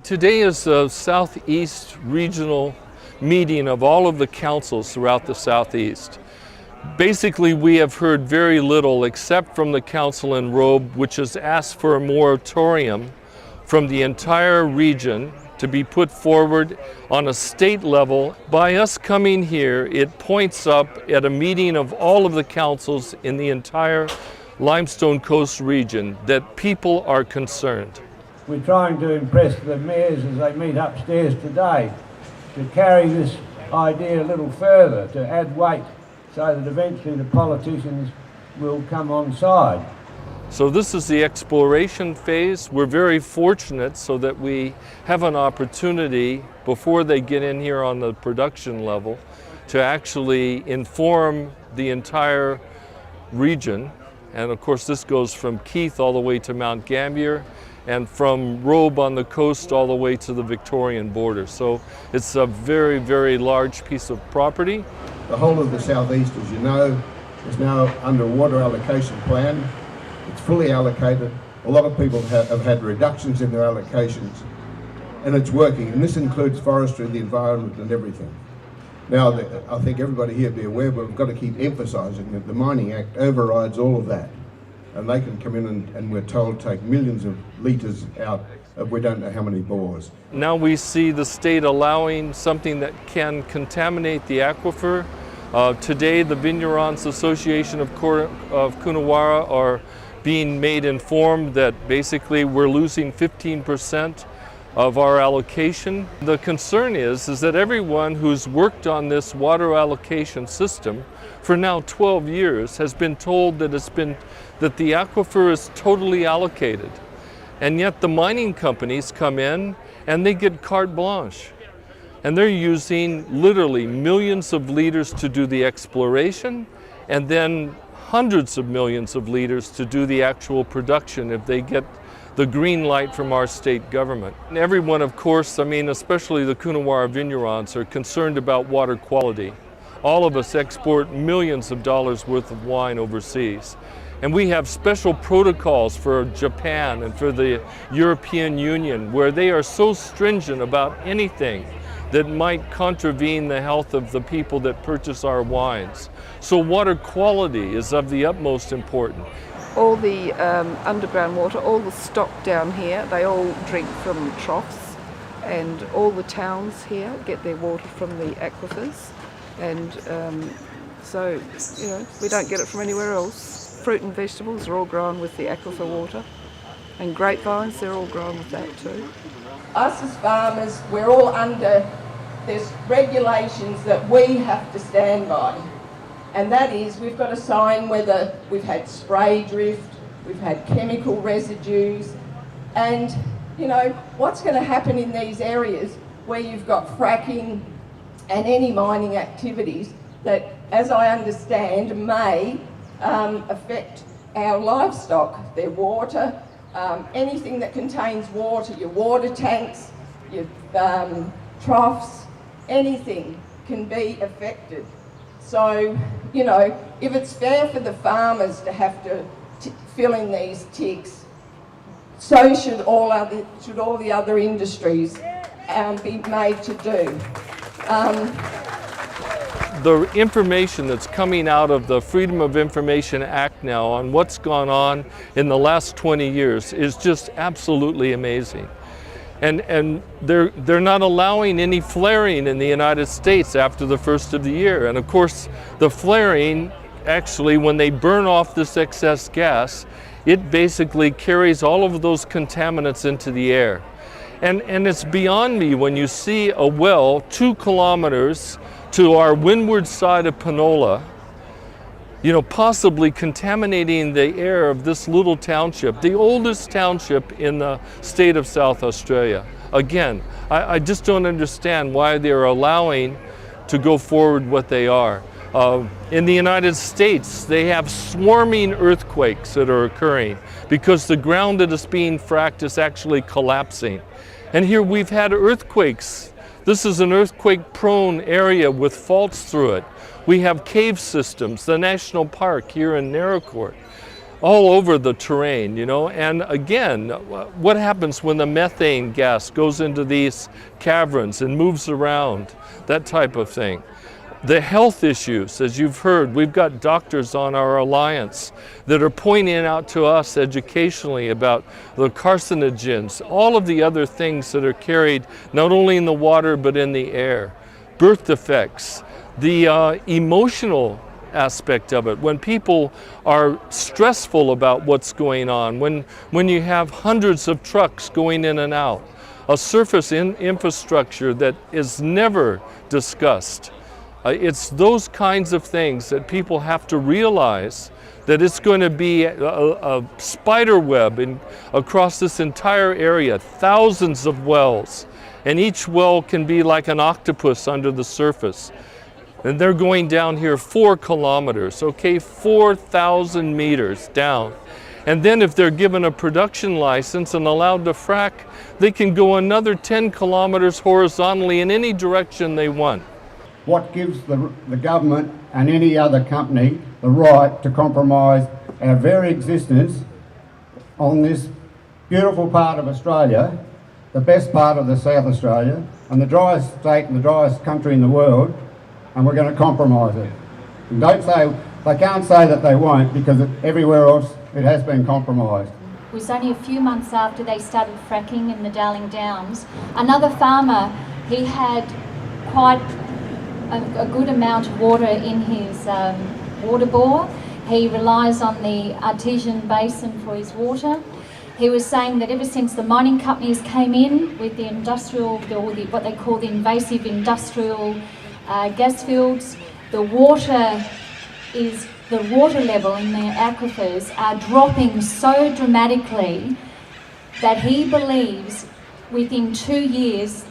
Today is a Southeast regional meeting of all of the councils throughout the Southeast. Basically, we have heard very little except from the council in Robe, which has asked for a moratorium from the entire region to be put forward on a state level. By us coming here, it points up at a meeting of all of the councils in the entire Limestone Coast region that people are concerned. We're trying to impress the mayors as they meet upstairs today to carry this idea a little further, to add weight so that eventually the politicians will come on side. So this is the exploration phase. We're very fortunate so that we have an opportunity before they get in here on the production level to actually inform the entire region. And of course this goes from Keith all the way to Mount Gambier and from Robe on the coast all the way to the Victorian border. So it's a very, very large piece of property. The whole of the southeast, as you know, is now under a water allocation plan. It's fully allocated. A lot of people have had reductions in their allocations, and it's working. And this includes forestry, the environment, and everything. Now, I think everybody here be aware, but we've got to keep emphasising that the Mining Act overrides all of that. And they can come in and we're told take millions of litres out of we don't know how many bores. Now we see the state allowing something that can contaminate the aquifer. Today the Vignerons Association of Coonawarra are being made informed that basically we're losing 15% of our allocation. The concern is that everyone who's worked on this water allocation system for now 12 years has been told that that the aquifer is totally allocated. And yet the mining companies come in and they get carte blanche. And they're using literally millions of liters to do the exploration and then hundreds of millions of liters to do the actual production if they get the green light from our state government. And everyone, of course, especially the Coonawarra Vignerons, are concerned about water quality. All of us export millions of dollars worth of wine overseas. And we have special protocols for Japan and for the European Union where they are so stringent about anything that might contravene the health of the people that purchase our wines. So water quality is of the utmost importance. All the underground water, all the stock down here, they all drink from troughs, and all the towns here get their water from the aquifers, and so we don't get it from anywhere else. Fruit and vegetables are all grown with the aquifer water, and grapevines, they're all grown with that too. Us as farmers, we're all under there's regulations that we have to stand by. And that is, we've got to sign whether we've had spray drift, we've had chemical residues, and what's going to happen in these areas where you've got fracking and any mining activities that, as I understand, may affect our livestock, their water, anything that contains water, your water tanks, your troughs, anything can be affected. So, if it's fair for the farmers to have to fill in these ticks, so should all the other industries be made to do. The information that's coming out of the Freedom of Information Act now on what's gone on in the last 20 years is just absolutely amazing. And they're not allowing any flaring in the United States after the first of the year. And of course, the flaring, actually, when they burn off this excess gas, it basically carries all of those contaminants into the air. And it's beyond me when you see a well 2 kilometers to our windward side of Panola, possibly contaminating the air of this little township, the oldest township in the state of South Australia. Again, I just don't understand why they're allowing to go forward what they are. In the United States, they have swarming earthquakes that are occurring because the ground that is being fracked is actually collapsing. And here we've had earthquakes. This is an earthquake-prone area with faults through it. We have cave systems, the national park here in Naracoorte. all over the terrain, you know. And again, what happens when the methane gas goes into these caverns and moves around, that type of thing. The health issues, as you've heard, we've got doctors on our alliance that are pointing out to us educationally about the carcinogens, all of the other things that are carried not only in the water but in the air. Birth defects, the emotional aspect of it, when people are stressful about what's going on, when you have hundreds of trucks going in and out, a surface infrastructure that is never discussed. It's those kinds of things that people have to realize, that it's going to be a spider web across this entire area, thousands of wells, and each well can be like an octopus under the surface. And they're going down here 4 kilometers, okay, 4,000 meters down. And then if they're given a production license and allowed to frack, they can go another 10 kilometers horizontally in any direction they want. What gives the government and any other company the right to compromise our very existence on this beautiful part of Australia, the best part of the South Australia, and the driest state and the driest country in the world, and we're going to compromise it? And they can't say that they won't, because everywhere else it has been compromised. It was only a few months after they started fracking in the Darling Downs. Another farmer, he had quite a good amount of water in his water bore. He relies on the artesian basin for his water. He was saying that ever since the mining companies came in with the industrial, what they call the invasive industrial gas fields, the water level in their aquifers are dropping so dramatically that he believes within 2 years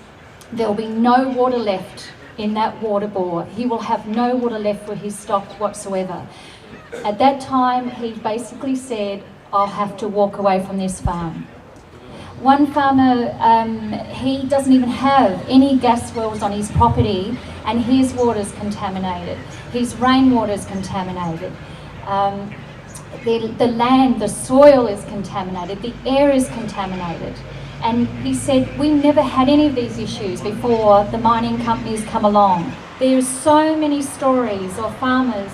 there'll be no water left in that water bore. He will have no water left for his stock whatsoever. At that time, he basically said, I'll have to walk away from this farm. One farmer, he doesn't even have any gas wells on his property, and his water's contaminated. His rainwater's contaminated. The land, the soil is contaminated. The air is contaminated. And he said, we never had any of these issues before the mining companies come along. There's so many stories of farmers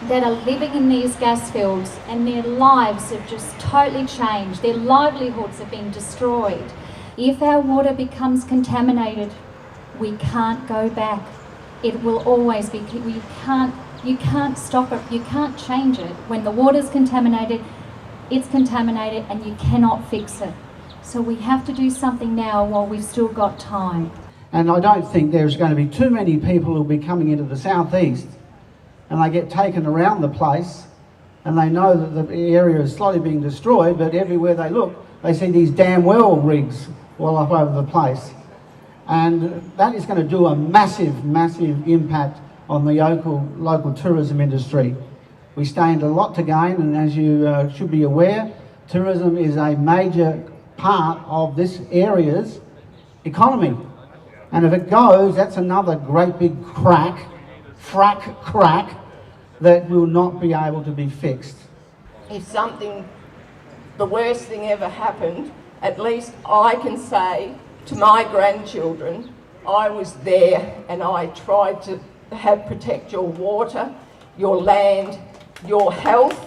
that are living in these gas fields and their lives have just totally changed. Their livelihoods have been destroyed. If our water becomes contaminated, we can't go back. It will always be, you can't stop it, you can't change it. When the water's contaminated, it's contaminated and you cannot fix it. So we have to do something now while we've still got time. And I don't think there's going to be too many people who'll be coming into the southeast and they get taken around the place and they know that the area is slowly being destroyed, but everywhere they look, they see these damn well rigs all up over the place. And that is going to do a massive, massive impact on the local tourism industry. We stand a lot to gain, and as you should be aware, tourism is a major part of this area's economy. And if it goes, that's another great big crack that will not be able to be fixed. If the worst thing ever happened, at least I can say to my grandchildren, I was there and I tried to protect your water, your land, your health,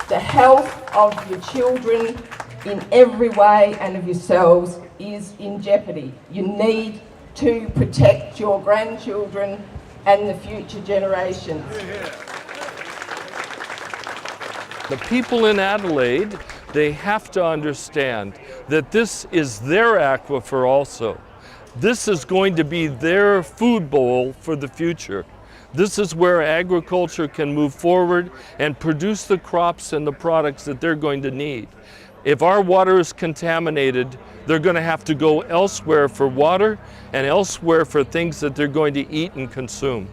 the health of your children in every way and of yourselves is in jeopardy. You need to protect your grandchildren and the future generations. The people in Adelaide, they have to understand that this is their aquifer also. This is going to be their food bowl for the future. This is where agriculture can move forward and produce the crops and the products that they're going to need. If our water is contaminated, they're going to have to go elsewhere for water and elsewhere for things that they're going to eat and consume.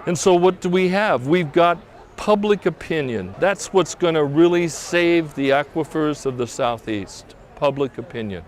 And so what do we have? We've got public opinion. That's what's going to really save the aquifers of the southeast. Public opinion.